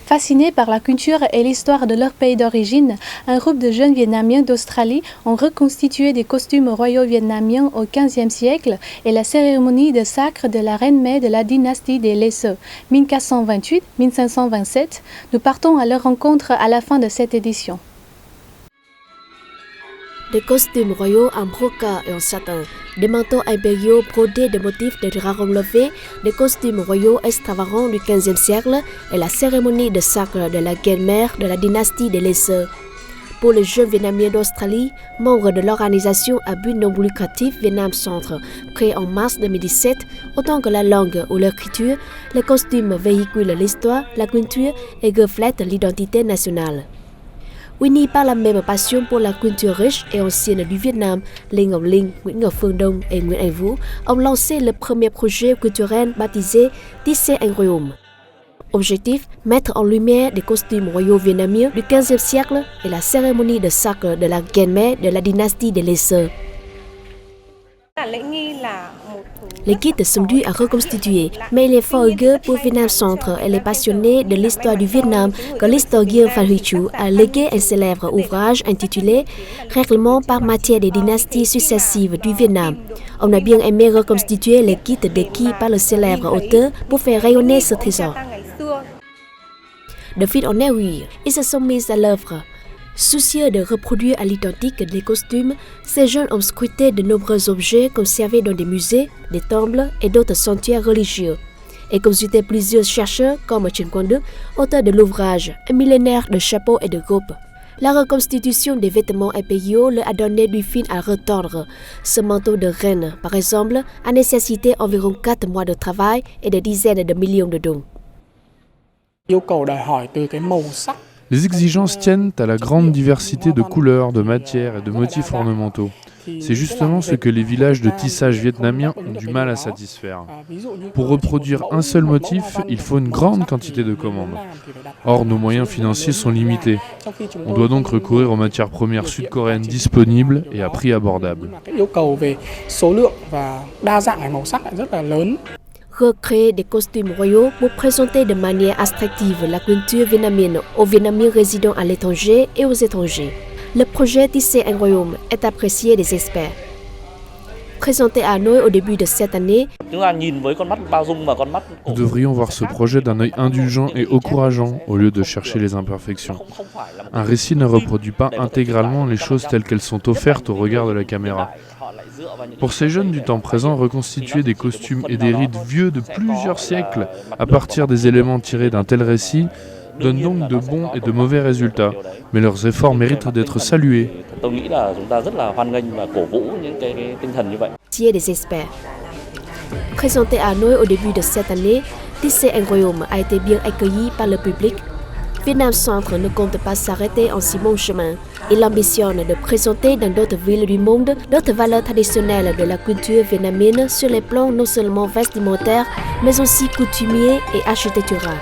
Fascinés par la culture et l'histoire de leur pays d'origine, un groupe de jeunes Vietnamiens d'Australie ont reconstitué des costumes royaux vietnamiens au XVe siècle et la cérémonie de sacre de la reine mère de la dynastie des Lê Sơ, 1428-1527. Nous partons à leur rencontre à la fin de cette édition. Des costumes royaux en broca et en satin, des manteaux impériaux brodés de motifs de dragons levés, des costumes royaux extravagants du XVe siècle et la cérémonie de sacre de la reine mère de la dynastie des Lê Sơ. Pour les jeunes Vietnamiens d'Australie, membres de l'organisation à but non lucratif Vietnam Centre, créée en mars 2017, autant que la langue ou l'écriture, les costumes véhiculent l'histoire, la culture et reflètent l'identité nationale. Winnie par la même passion pour la culture riche et ancienne du Vietnam, Lê Ngọc Linh, Nguyễn Ngọc Phương Đông et Nguyễn Anh Vũ ont lancé le premier projet culturel baptisé Tisser un royaume. Objectif, mettre en lumière des costumes royaux vietnamiens du XVe siècle et la cérémonie de sacre de la reine mère de la dynastie des Lê Sơ. Les guides sont dus à reconstituer, mais il est fort heureux pour Vietnam Centre et les passionnés de l'histoire du Vietnam que l'historien Phan Huy Chu a légué un célèbre ouvrage intitulé Règlement par matière des dynasties successives du Vietnam. On a bien aimé reconstituer les guides décrits par le célèbre auteur pour faire rayonner ce trésor. De fil en aiguille, ils se sont mis à l'œuvre. Soucieux de reproduire à l'identique les costumes, ces jeunes ont scruté de nombreux objets conservés dans des musées, des temples et d'autres sanctuaires religieux, et consulté plusieurs chercheurs comme Trần Quang Đức, auteur de l'ouvrage Un millénaire de chapeaux et de robes. La reconstitution des vêtements impériaux leur a donné du fil à retordre. Ce manteau de reine, par exemple, a nécessité environ 4 mois de travail et des dizaines de millions de dong. Les exigences tiennent à la grande diversité de couleurs, de matières et de motifs ornementaux. C'est justement ce que les villages de tissage vietnamiens ont du mal à satisfaire. Pour reproduire un seul motif, il faut une grande quantité de commandes. Or, nos moyens financiers sont limités. On doit donc recourir aux matières premières sud-coréennes disponibles et à prix abordable. Recréer des costumes royaux pour présenter de manière attractive la culture vietnamienne aux Vietnamiens résidant à l'étranger et aux étrangers. Le projet Tisser un royaume est apprécié des experts. Présenté à Hanoï au début de cette année, nous devrions voir ce projet d'un œil indulgent et encourageant au lieu de chercher les imperfections. Un récit ne reproduit pas intégralement les choses telles qu'elles sont offertes au regard de la caméra. Pour ces jeunes du temps présent, reconstituer des costumes et des rites vieux de plusieurs siècles à partir des éléments tirés d'un tel récit donne donc de bons et de mauvais résultats, mais leurs efforts méritent d'être salués. Des experts. Présenté à Hanoï au début de cette année, Tisser un royaume a été bien accueilli par le public. Vietnam Centre ne compte pas s'arrêter en si bon chemin. Il ambitionne de présenter dans d'autres villes du monde d'autres valeurs traditionnelles de la culture vietnamienne sur les plans non seulement vestimentaires, mais aussi coutumiers et architecturaux.